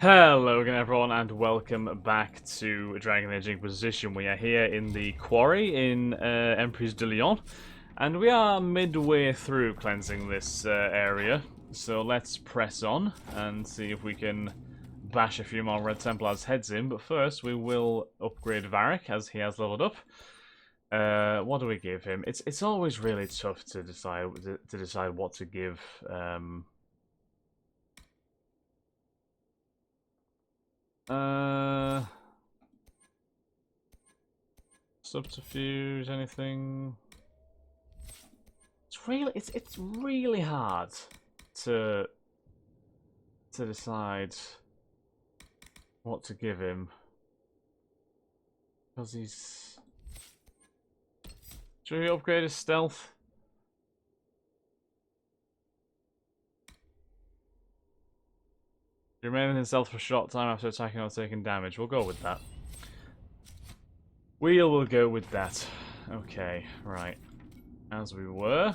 Hello again everyone and welcome back to Dragon Age Inquisition. We are here in the Quarry in Emprise de Lyon and we are midway through cleansing this area. So let's press on and see if we can bash a few more Red Templars heads in. But first we will upgrade Varric as he has leveled up. What do we give him? It's always really tough to decide what to give. Subterfuge, anything? It's really hard to decide what to give him because he's. Should we upgrade his stealth? You remain in stealth for a short time after attacking or taking damage. We'll go with that. We'll go with that. Okay, right. As we were.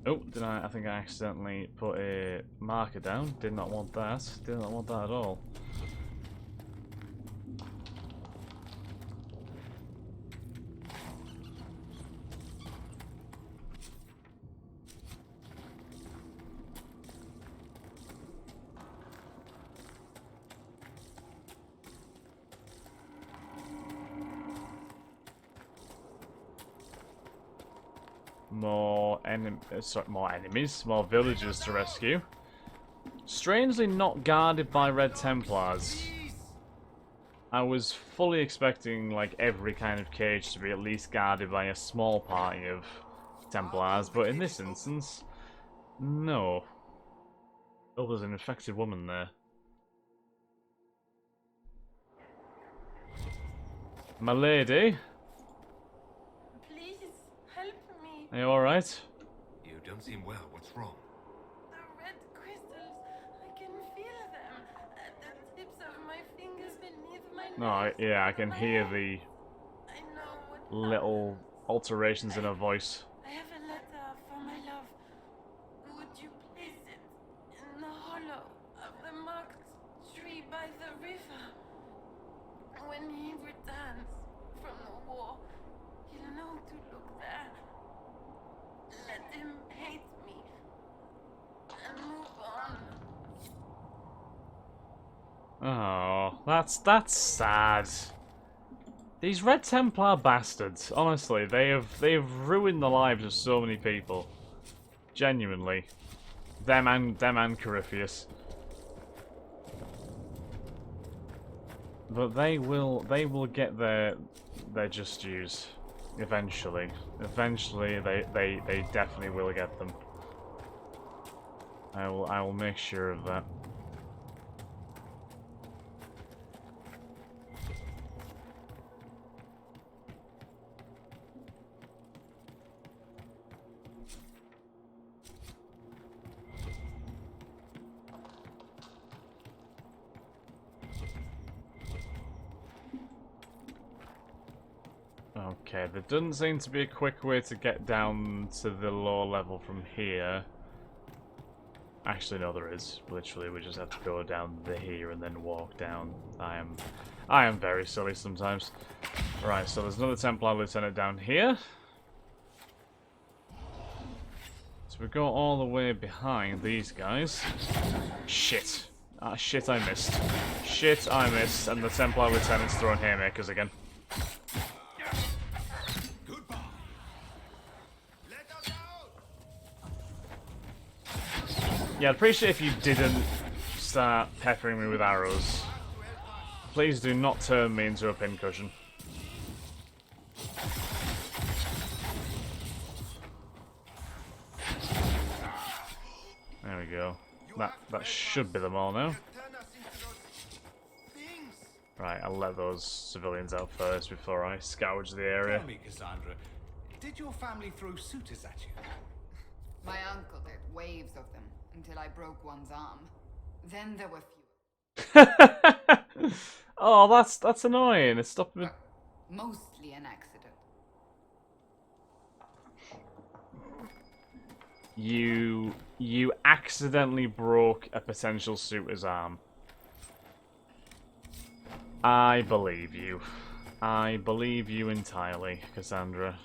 Oh, I think I accidentally put a marker down. Did not want that. Did not want that at all. More enemies, more villagers to rescue. Strangely not guarded by Red Templars. I was fully expecting like every kind of cage to be at least guarded by a small party of Templars, but in this instance, no. Oh, there's an infected woman there. My lady? Are you alright? You don't seem well. What's wrong? The red crystals, I can feel them at the tips of my fingers beneath my No, yeah, I can hear the little alterations in her voice. I have a letter for my love. Would you place it in the hollow of the marked tree by the river? When he returns from the war, he'll know to look there. Let him hate me and move on. Oh, that's sad. These Red Templar bastards, honestly, they've ruined the lives of so many people. Genuinely. Them and Corypheus. But they will get their just dues. Eventually. Eventually they definitely will get them. I will make sure of that. Okay, there doesn't seem to be a quick way to get down to the lower level from here. Actually, no, there is. Literally, we just have to go down here and then walk down. I am very silly sometimes. Right, so there's another Templar Lieutenant down here. So we go all the way behind these guys. Shit. Ah, shit, I missed. Shit, I missed. And the Templar Lieutenant's throwing haymakers again. Yeah, I'd appreciate if you didn't start peppering me with arrows. Please do not turn me into a pincushion. There we go. That should be them all now. Right, I'll let those civilians out first before I scourge the area. Tell me, Cassandra, did your family throw suitors at you? My uncle did, waves of them, until I broke one's arm. Then there were fewer. Oh, that's annoying. It's stopping. Mostly an accident. You You accidentally broke a potential suitor's arm. I believe you. I believe you entirely, Cassandra.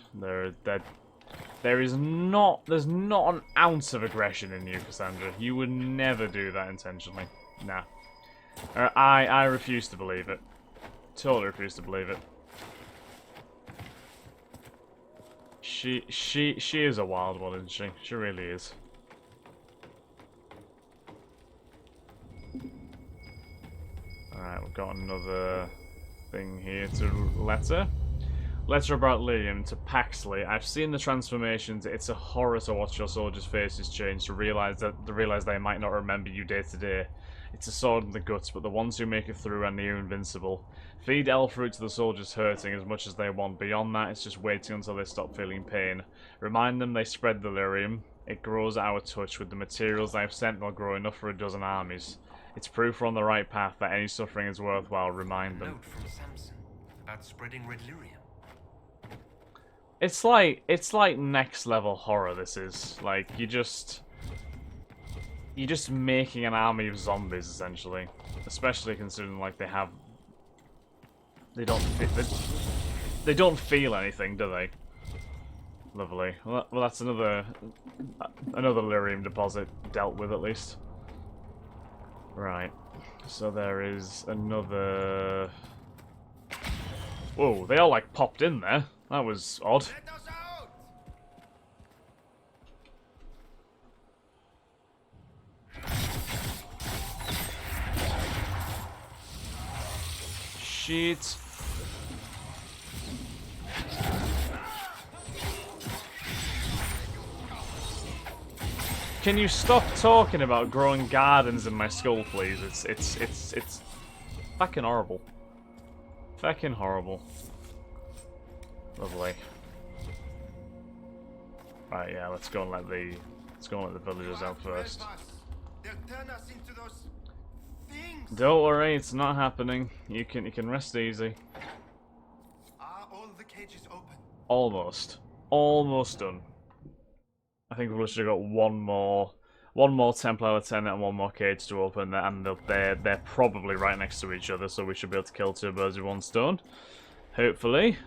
There's not an ounce of aggression in you, Cassandra. You would never do that intentionally. Nah. I refuse to believe it. Totally refuse to believe it. She is a wild one, isn't she? She really is. Alright, we've got another thing here to letter. Letter about Liam to Paxley. I've seen the transformations. It's a horror to watch your soldiers' faces change, to realize they might not remember you day to day. It's a sword in the guts, but the ones who make it through are near invincible. Feed elf fruit to the soldiers hurting as much as they want. Beyond that, it's just waiting until they stop feeling pain. Remind them they spread the lyrium. It grows at our touch. With the materials I've sent, they'll grow enough for a dozen armies. It's proof we're on the right path, that any suffering is worthwhile. Remind them. Note from Samson about spreading red lyrium. It's like next level horror. This is like you're just making an army of zombies essentially, especially considering like they don't feel anything, do they? Lovely. Well, that's another lyrium deposit dealt with at least. Right. So there is another. Whoa! They all like popped in there. That was odd. Let us out! Shit. Can you stop talking about growing gardens in my skull, please? It's fucking horrible. Fucking horrible. Lovely. Right, yeah, let's go and let the villagers out first. They'll turn us into those things. Don't worry, it's not happening. You can rest easy. Are all the cages open? Almost done. I think we've literally got one more Templar Lieutenant and one more cage to open, and they're probably right next to each other, so we should be able to kill two birds with one stone. Hopefully.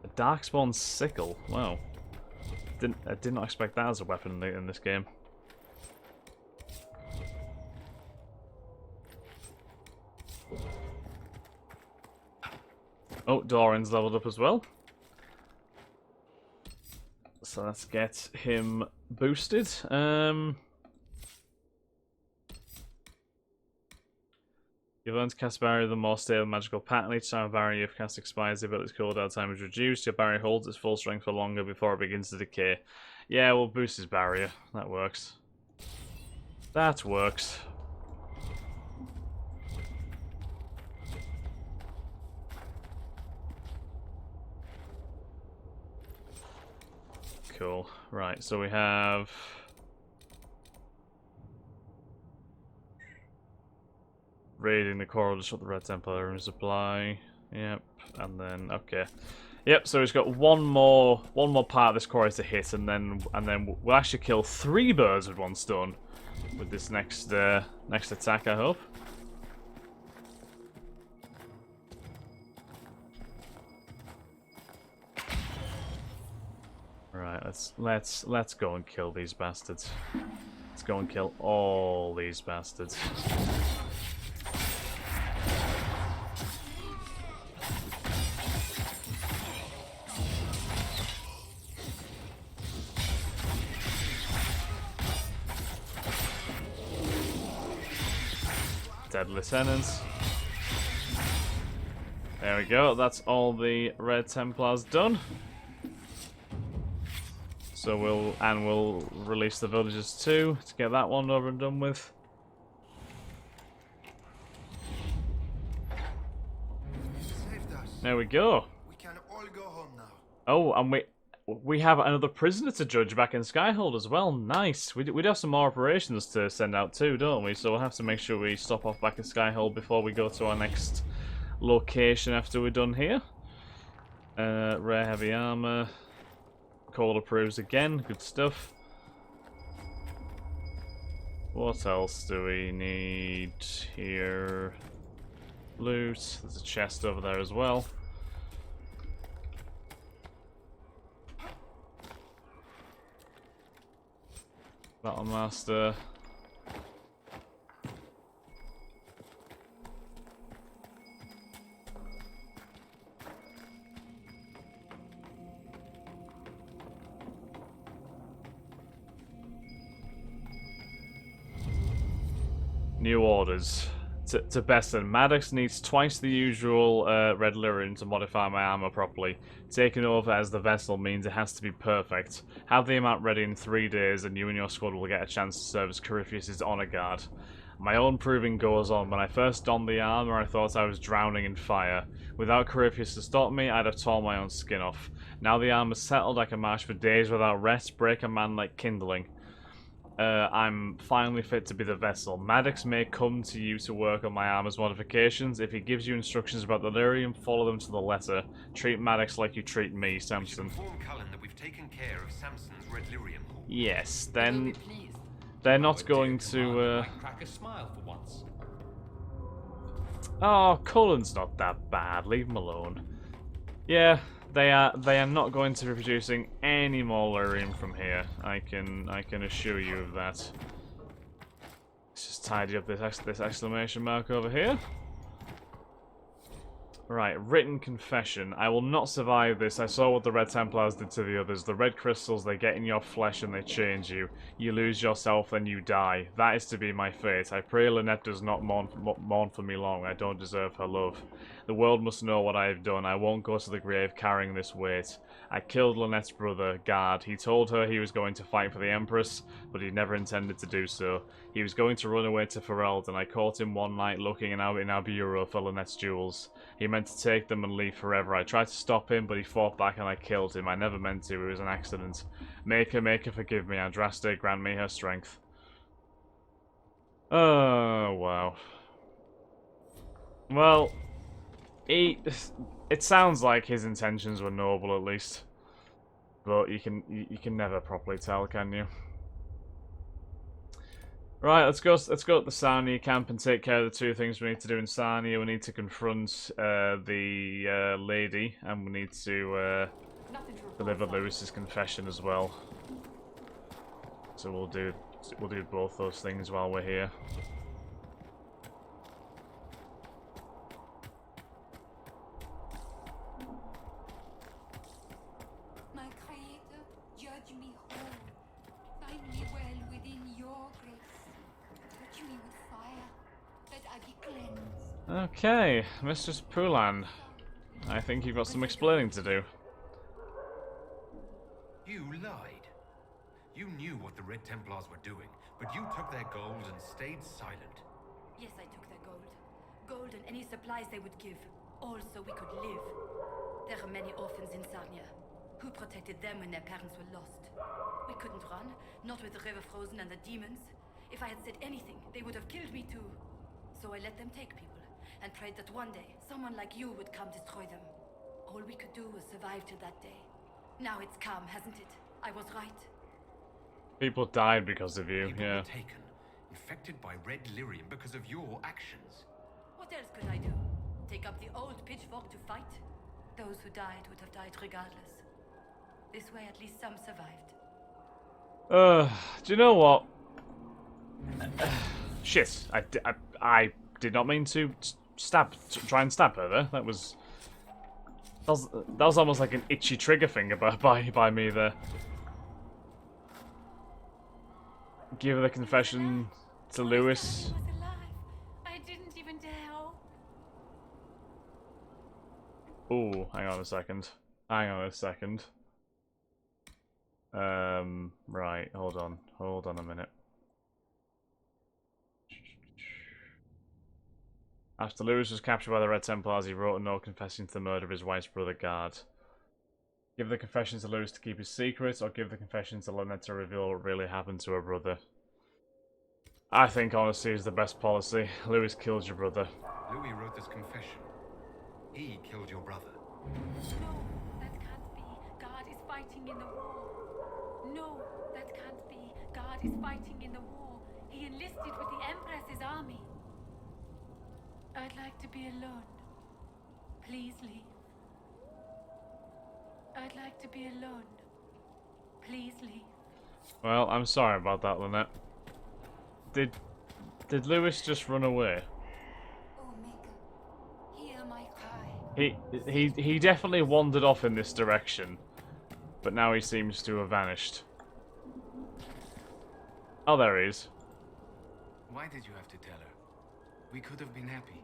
A Darkspawn sickle. Wow. I did not expect that as a weapon in this game. Oh, Doran's leveled up as well. So let's get him boosted. You've learned to cast barrier with a more stable magical pattern. Each time a barrier you've cast expires, the ability's cooldown time is reduced. Your barrier holds its full strength for longer before it begins to decay. Yeah, we'll boost his barrier. That works. That works. Cool. Right, so we have... Raiding the coral, disrupt the Red Templar and supply. Yep, and then okay. Yep, so he's got one more part of this quarry to hit, and then we'll actually kill 3 birds with one stone with this next attack, I hope. Right, let's go and kill these bastards. Let's go and kill all these bastards. Dead lieutenants. There we go, that's all the Red Templars done. So we'll release the villagers too to get that one over and done with. Saved us. There we go. We can all go home now. Oh, and we have another prisoner to judge back in Skyhold as well. Nice. We'd have some more operations to send out too, don't we? So we'll have to make sure we stop off back in Skyhold before we go to our next location after we're done here. Rare heavy armor. Call approves again. Good stuff. What else do we need here? Loot. There's a chest over there as well. Battlemaster. New orders. To Besson, Maddox needs twice the usual red lyrium to modify my armor properly. Taking over as the vessel means it has to be perfect. Have the amount ready in 3 days and you and your squad will get a chance to serve as Corypheus' honor guard. My own proving goes on. When I first donned the armor, I thought I was drowning in fire. Without Corypheus to stop me, I'd have torn my own skin off. Now the armor's settled, I can march for days without rest, break a man like kindling. I'm finally fit to be the vessel. Maddox may come to you to work on my armor's modifications. If he gives you instructions about the lyrium, follow them to the letter. Treat Maddox like you treat me, Samson. Inform Cullen that we've taken care of Samson's red lyrium haul. Yes, You'll then be pleased. they're not going to. Crack a smile for once. Oh, Cullen's not that bad. Leave him alone. Yeah. They are not going to be producing any more lyrium from here. I can assure you of that. Let's just tidy up this exclamation mark over here. Right, written confession. I will not survive this. I saw what the Red Templars did to the others. The red crystals, they get in your flesh and they change you. You lose yourself, then you die. That is to be my fate. I pray Lynette does not mourn for me long. I don't deserve her love. The world must know what I have done. I won't go to the grave carrying this weight. I killed Lynette's brother, Guard. He told her he was going to fight for the Empress, but he never intended to do so. He was going to run away to Fereld, and I caught him one night looking in our bureau for Lynette's jewels. He meant to take them and leave forever. I tried to stop him, but he fought back and I killed him. I never meant to. It was an accident. Make her forgive me. Andraste, grant me her strength. Oh, wow. Well, it sounds like his intentions were noble, at least. But you can never properly tell, can you? Right, let's go to the Sarnia camp and take care of the 2 things we need to do in Sarnia. We need to confront the lady, and we need to deliver Lewis's confession as well. So we'll do both those things while we're here. My Creator, judge me whole. Find me well within your grace. Touch me with fire, that I be cleansed. Okay, Mistress Poulan. I think you've got some explaining to do. You lied. You knew what the Red Templars were doing, but you took their gold and stayed silent. Yes, I took their gold. Gold and any supplies they would give. All so we could live. There are many orphans in Sarnia. Who protected them when their parents were lost? We couldn't run, not with the river frozen and the demons. If I had said anything, they would have killed me too. So I let them take people, and prayed that one day, someone like you would come destroy them. All we could do was survive till that day. Now it's calm, hasn't it? I was right. People died because of you, People yeah. were taken, infected by red lyrium because of your actions. What else could I do? Take up the old pitchfork to fight? Those who died would have died regardless. This way at least some survived. Do you know what? Shit, I did not mean to try and stab her there. That was almost like an itchy trigger finger by me there. Give the confession to Lewis. I was alive. I didn't even dare. Ooh, hang on a second. Right, hold on a minute. After Lewis was captured by the Red Templars, he wrote a note confessing to the murder of his wife's brother, Guard. Give the confession to Lewis to keep his secret, or give the confession to Lynette to reveal what really happened to her brother. I think honesty is the best policy. Lewis killed your brother. Louis wrote this confession. He killed your brother. No, that can't be. God is fighting in the war. No, that can't be. God is fighting in the war. He he enlisted with the Empress's army. I'd like to be alone. Please leave. I'd like to be alone. Please leave. Well, I'm sorry about that, Lynette. Did Lewis just run away? Omega, hear my cry. He definitely wandered off in this direction, but now he seems to have vanished. Oh, there he is. Why did you have to tell her? We could have been happy.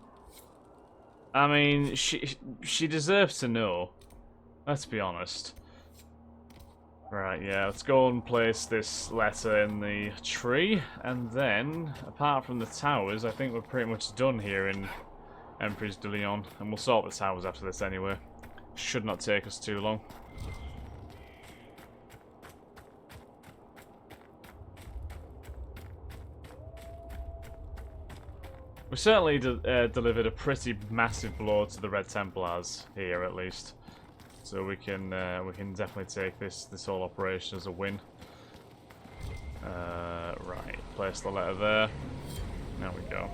I mean, she deserves to know. Let's be honest. Right, yeah, let's go and place this letter in the tree, and then, apart from the towers, I think we're pretty much done here in Emporium de Leon, and we'll sort the towers after this anyway. Should not take us too long. We certainly delivered a pretty massive blow to the Red Templars here, at least. So we can definitely take this whole operation as a win. Right, place the letter there. There we go.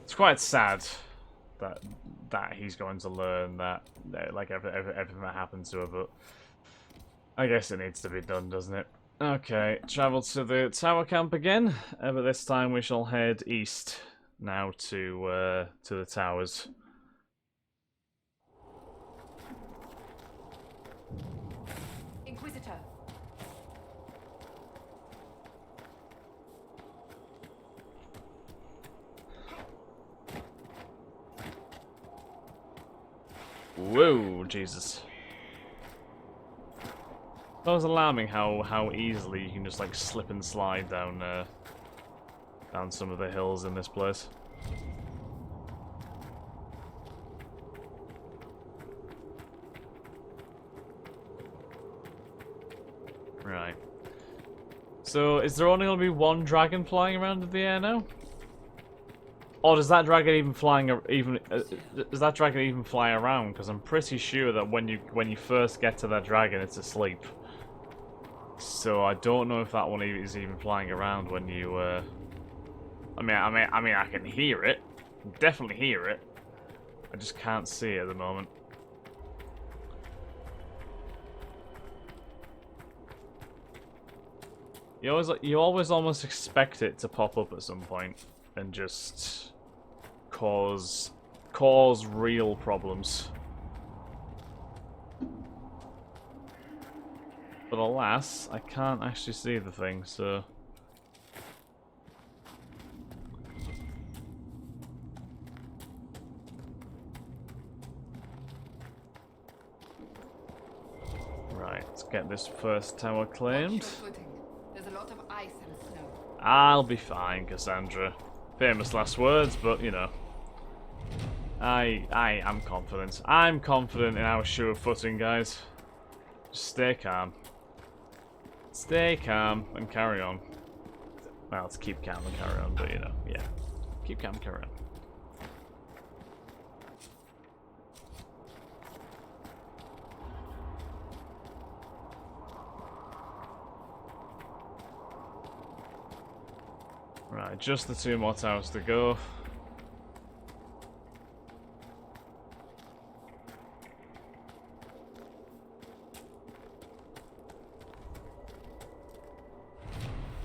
It's quite sad that he's going to learn that like everything that happened to her, but I guess it needs to be done, doesn't it? Okay, travel to the tower camp again, but this time we shall head east now to the towers. Inquisitor. Whoa, Jesus. That was alarming how easily you can just like slip and slide down down some of the hills in this place. Right. So is there only going to be one dragon flying around in the air now? Or does that dragon even does that dragon even fly around? Because I'm pretty sure that when you first get to that dragon, it's asleep. So I don't know if that one is even flying around when you. I mean, I can hear it, definitely hear it. I just can't see it at the moment. You always almost expect it to pop up at some point and just cause real problems. But alas, I can't actually see the thing, so... Right, let's get this first tower claimed. There's a lot of ice and snow. I'll be fine, Cassandra. Famous last words, but you know. I am confident. I'm confident in our sure footing, guys. Just stay calm. Stay calm and carry on. Well, let's keep calm and carry on, but you know, yeah. Keep calm and carry on. Right, just the 2 more towers to go.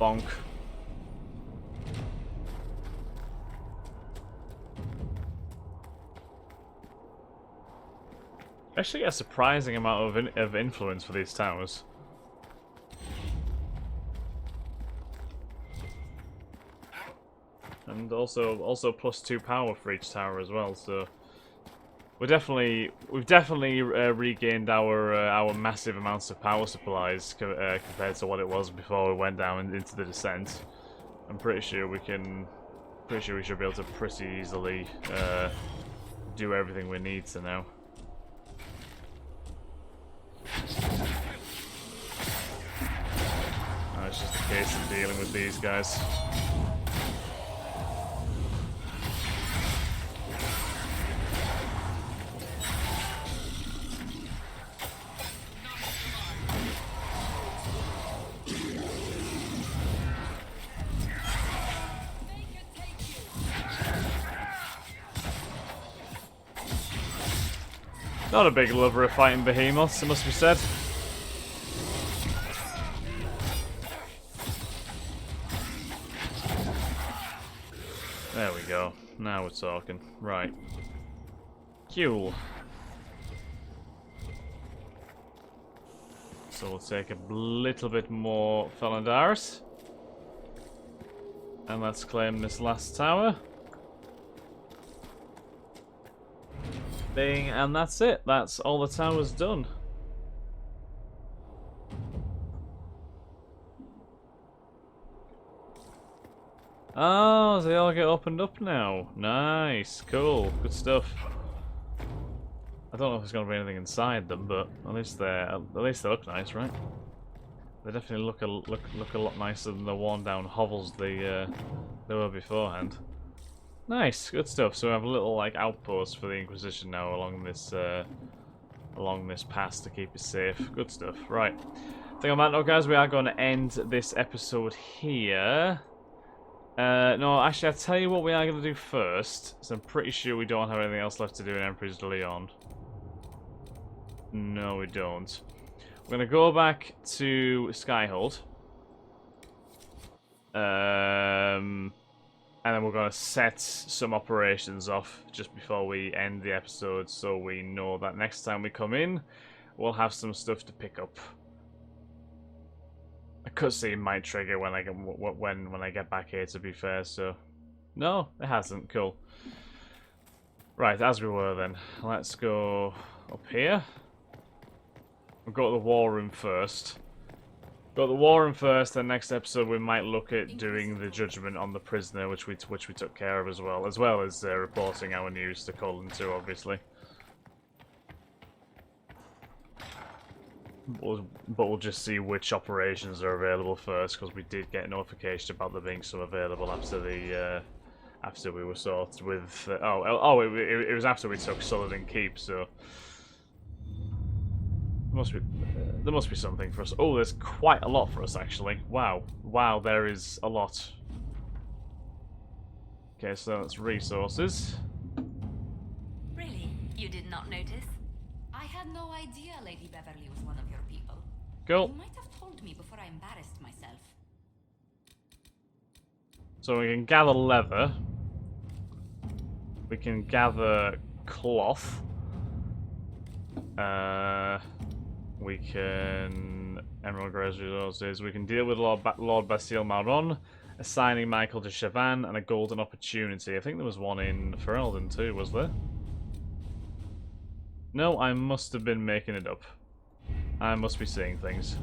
Bonk. Actually get a surprising amount of influence for these towers. And also +2 power for each tower as well, so we've definitely regained our massive amounts of power supplies compared to what it was before we went down into the descent. I'm pretty sure we should be able to pretty easily do everything we need to now. Now it's just a case of dealing with these guys. Not a big lover of fighting behemoths, it must be said. There we go. Now we're talking. Right. Cool. So we'll take a little bit more Felondaris. And let's claim this last tower. Bing, and that's it. That's all the towers done. Oh, they all get opened up now. Nice, cool, good stuff. I don't know if there's going to be anything inside them, but at least they look nice, right? They definitely look a lot nicer than the worn down hovels they were beforehand. Nice, good stuff. So we have a little like outpost for the Inquisition now along this pass to keep it safe. Good stuff. Right. I think on that note, guys, we are going to end this episode here. No, actually, I'll tell you what we are going to do first. So I'm pretty sure we don't have anything else left to do in Emperor's Leon. No, we don't. We're going to go back to Skyhold. And then we're going to set some operations off just before we end the episode, so we know that next time we come in, we'll have some stuff to pick up. A cutscene might trigger when I get back here, to be fair. So, no, it hasn't. Cool. Right, as we were then. Let's go up here. We'll go to the war room first. Got the war room first, then next episode we might look at doing the judgment on the prisoner, which we took care of as well as reporting our news to Cullen too, obviously. But we'll just see which operations are available first, because we did get notification about there being some available after we were sorted with. It was after we took Sullivan Keep, so. There must be something for us. Oh, there's quite a lot for us, actually. Wow. Wow, there is a lot. Okay, so that's resources. Really? You did not notice? I had no idea Lady Beverly was one of your people. Cool. You might have told me before I embarrassed myself. So we can gather leather. We can gather cloth. We can Emerald Graves resources. We can deal with Lord Basile Maron, assigning Michael to Chavan, and a golden opportunity. I think there was one in Ferelden too, was there? No, I must have been making it up. I must be seeing things.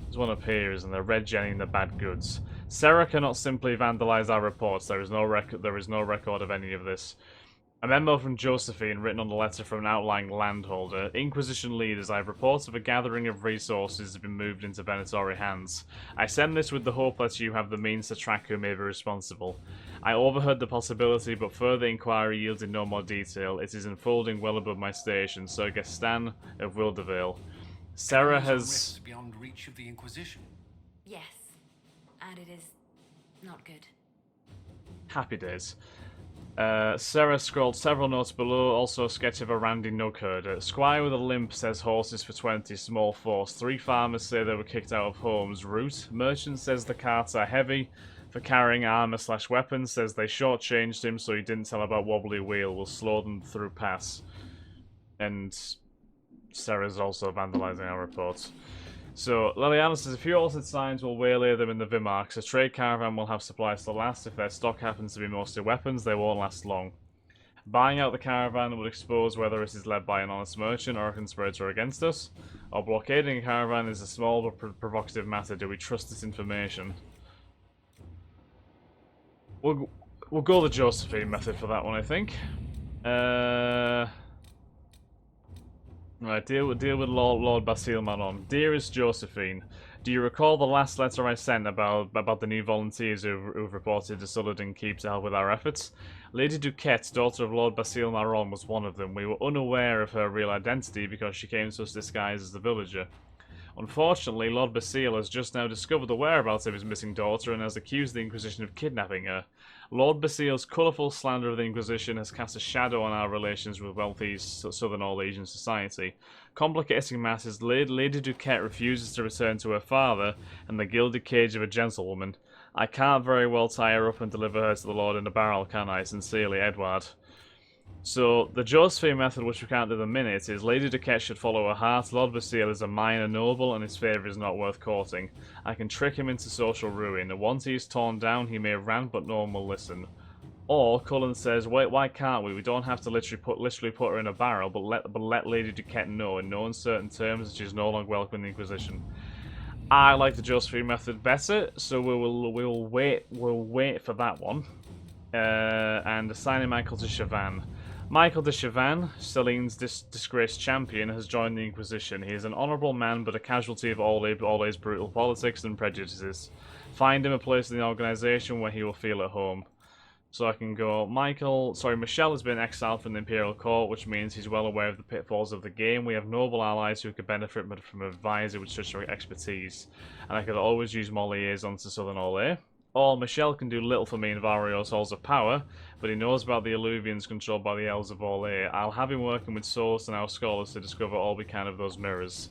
There's one up here, isn't there? Red Jenny the bad goods. Sarah cannot simply vandalize our reports. There is no record of any of this. A memo from Josephine, written on the letter from an outlying landholder. Inquisition leaders, I have reports of a gathering of resources have been moved into Venatori hands. I send this with the hope that you have the means to track who may be responsible. I overheard the possibility, but further inquiry yielded no more detail. It is unfolding well above my station. Sir Gaston of Wildevale. Sarah has... beyond reach of the Inquisition. Yes. And it is not good. Happy days. Sarah scrolled several notes below, also a sketch of a Randy Nug herder. Squire with a limp says horses for 20, small force. 3 farmers say they were kicked out of homes. Root. Merchant says the carts are heavy for carrying armor/weapons, says they shortchanged him so he didn't tell about wobbly wheel, will slow them through pass. And Sarah's also vandalizing our reports. So, Liliana says, if you altered signs will waylay them in the Vimarks. A trade caravan will have supplies to last. If their stock happens to be mostly weapons, they won't last long. Buying out the caravan would expose whether it is led by an honest merchant or a conspirator against us. Or blockading a caravan is a small but provocative matter. Do we trust this information? We'll go the Josephine method for that one, I think. Right, deal with Lord Basile Manon. Dearest Josephine, do you recall the last letter I sent about the new volunteers who've reported to Sullivan Keep to help with our efforts? Lady Duquette, daughter of Lord Basile Maron, was one of them. We were unaware of her real identity because she came to us disguised as a villager. Unfortunately, Lord Basile has just now discovered the whereabouts of his missing daughter and has accused the Inquisition of kidnapping her. Lord Basile's colourful slander of the Inquisition has cast a shadow on our relations with wealthy Southern Orlesian society. Complicating matters, Lady Duquette refuses to return to her father and the gilded cage of a gentlewoman. I can't very well tie her up and deliver her to the Lord in a barrel, can I? Sincerely, Edward. So, the Josephine method, which we can't do in a minute, is Lady Duquette should follow her heart. Lord Basile is a minor noble, and his favour is not worth courting. I can trick him into social ruin. Once he is torn down, he may rant, but no one will listen. Or, Cullen says, wait, why can't we? We don't have to literally put her in a barrel, but let Lady Duquette know in no uncertain terms that she is no longer welcome in the Inquisition. I like the Josephine method better, so we'll wait for that one. And assigning Michael to Chavan. Michael de Chavan, Celine's disgraced champion, has joined the Inquisition. He is an honourable man, but a casualty of always brutal politics and prejudices. Find him a place in the organisation where he will feel at home. So I can go, Michel has been exiled from the Imperial Court, which means he's well aware of the pitfalls of the game. We have noble allies who could benefit from an advisor with such expertise. And I could always use more liaisons to Southern Orlais. Or Michel can do little for me in Vario's Halls of Power, but he knows about the Illuvians controlled by the Elves of Orlais. I'll have him working with Source and our scholars to discover all we can of those mirrors.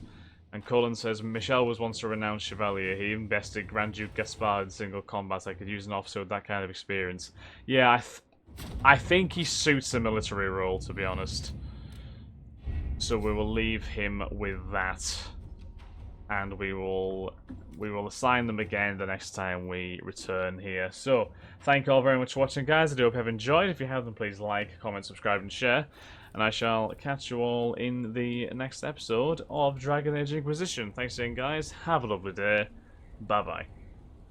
And Cullen says, Michel was once a renowned chevalier. He even bested Grand Duke Gaspard in single combat. I could use an officer with that kind of experience. Yeah, I think he suits a military role, to be honest. So we will leave him with that. And we will assign them again the next time we return here. So, thank you all very much for watching, guys. I do hope you have enjoyed. If you have, then please like, comment, subscribe, and share. And I shall catch you all in the next episode of Dragon Age Inquisition. Thanks again, guys. Have a lovely day. Bye-bye.